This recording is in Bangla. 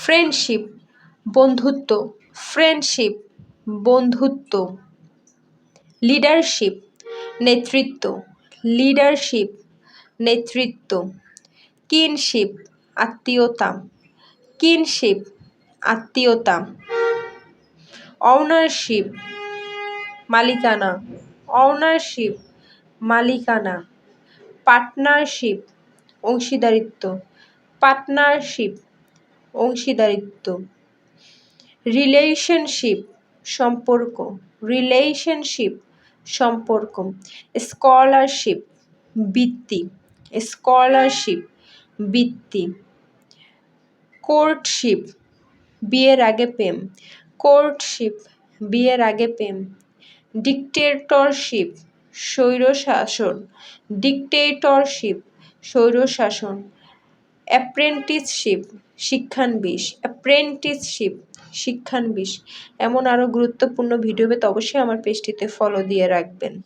ফ্রেন্ডশিপ বন্ধুত্ব, ফ্রেন্ডশিপ বন্ধুত্ব। লিডারশিপ নেতৃত্ব, লিডারশিপ নেতৃত্ব। কিনশিপ আত্মীয়তা, কিনশিপ আত্মীয়তা। অউনারশিপ মালিকানা, অউনারশিপ মালিকানা। পার্টনারশিপ অংশীদারিত্ব, পার্টনারশিপ অংশীদারিত্ব। রিলেশনশিপ সম্পর্ক, রিলেশনশিপ সম্পর্ক। স্কলারশিপ বৃত্তি, স্কলারশিপ বৃত্তি। কোর্টশিপ বিয়ের আগে প্রেম, কোর্টশিপ বিয়ের আগে প্রেম। ডিক্টেটরশিপ স্বৈরশাসন, ডিক্টেটরশিপ স্বৈরশাসন। অ্যাপ্রেন্টিসশিপ শিক্ষানবিশ, অ্যাপ্রেন্টিসশিপ শিক্ষানবিশ। এমন আরও গুরুত্বপূর্ণ ভিডিও পেতে অবশ্যই আমার পেজটিতে ফলো দিয়ে রাখবেন।